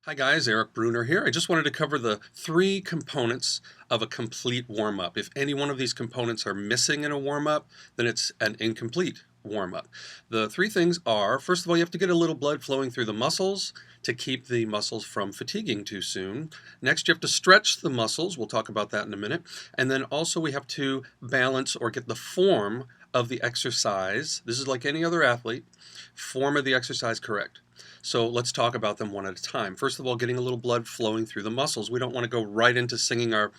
Hi guys, Eric Bruner here. I just wanted to cover the three components of a complete warm-up. If any one of these components are missing in a warm-up, then it's an incomplete warm-up. The three things are, first of all, you have to get a little blood flowing through the muscles to keep the muscles from fatiguing too soon. Next, you have to stretch the muscles. We'll talk about that in a minute. And then also we have to balance or get the form of the exercise. This is like any other athlete. Form of the exercise correct. So let's talk about them one at a time. First of all, getting a little blood flowing through the muscles. We don't want to go right into singing our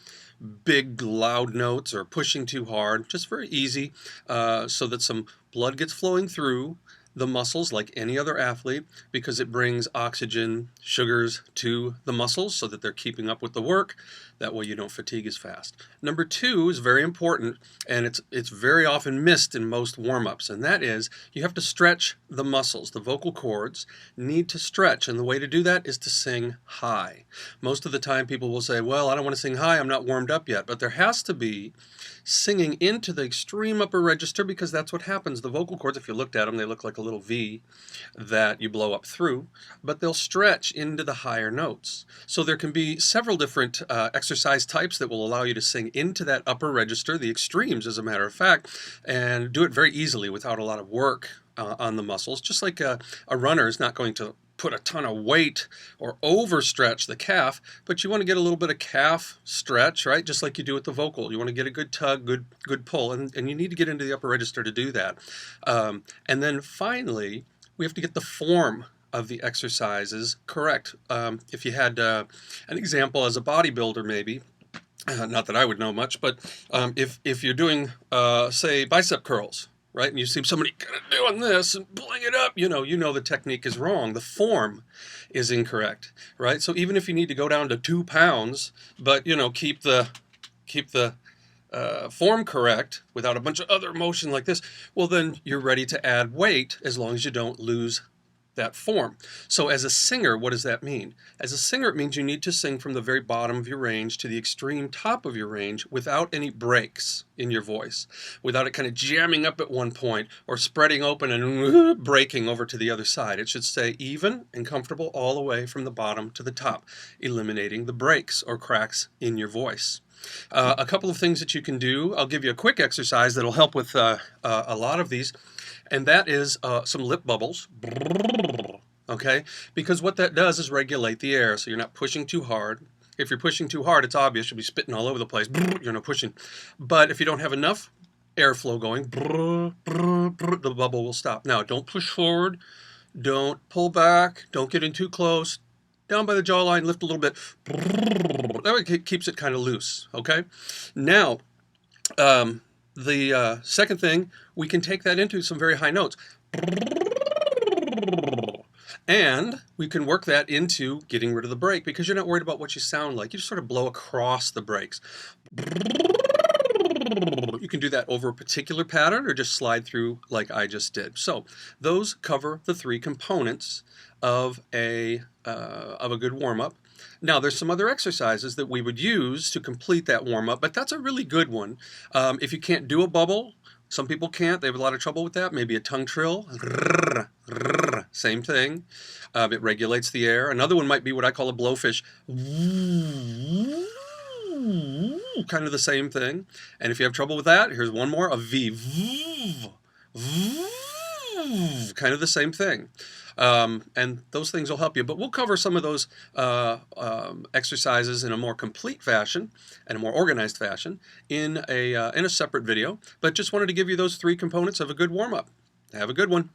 big loud notes or pushing too hard. Just very easy so that some blood gets flowing through the muscles like any other athlete, because it brings oxygen, sugars to the muscles so that they're keeping up with the work. That way you don't fatigue as fast. Number two is very important, and it's very often missed in most warm-ups, and that is you have to stretch the muscles. The vocal cords need to stretch, and the way to do that is to sing high. Most of the time people will say, well, I don't want to sing high, I'm not warmed up yet, but there has to be singing into the extreme upper register, because that's what happens. The vocal cords, if you looked at them, they look like a little V that you blow up through, but they'll stretch into the higher notes. So there can be several different exercise types that will allow you to sing into that upper register, the extremes as a matter of fact, and do it very easily without a lot of work on the muscles. Just like a runner is not going to put a ton of weight or overstretch the calf, but you want to get a little bit of calf stretch, right? Just like you do with the vocal. You want to get a good tug, good pull, and you need to get into the upper register to do that. And then finally, we have to get the form of the exercises correct. If you had an example as a bodybuilder, maybe, not that I would know much, but if you're doing, say, bicep curls, right? And you see somebody kind of doing this and pulling it up, you know the technique is wrong. The form is incorrect, right? So even if you need to go down to 2 pounds, but keep the form correct without a bunch of other motion like this, well then you're ready to add weight as long as you don't lose that form. So as a singer, what does that mean? As a singer, it means you need to sing from the very bottom of your range to the extreme top of your range without any breaks in your voice, without it kind of jamming up at one point or spreading open and breaking over to the other side. It should stay even and comfortable all the way from the bottom to the top, eliminating the breaks or cracks in your voice. A couple of things that you can do. I'll give you a quick exercise that'll help with a lot of these, and that is some lip bubbles. Okay? Because what that does is regulate the air, so you're not pushing too hard. If you're pushing too hard, it's obvious. You'll be spitting all over the place. You're not pushing. But if you don't have enough airflow going, the bubble will stop. Now, don't push forward. Don't pull back. Don't get in too close. Down by the jawline, lift a little bit. That way it keeps it kind of loose, okay? Now, the second thing, we can take that into some very high notes. And we can work that into getting rid of the break, because you're not worried about what you sound like. You just sort of blow across the breaks. You can do that over a particular pattern or just slide through like I just did. So those cover the three components of a good warm-up. Now, there's some other exercises that we would use to complete that warm-up, but that's a really good one. If you can't do a bubble, some people can't. They have a lot of trouble with that. Maybe a tongue trill. Same thing. It regulates the air. Another one might be what I call a blowfish. Kind of the same thing. And if you have trouble with that, here's one more, a V. Kind of the same thing. And those things will help you. But we'll cover some of those exercises in a more complete fashion and a more organized fashion in a separate video. But just wanted to give you those three components of a good warm-up. Have a good one.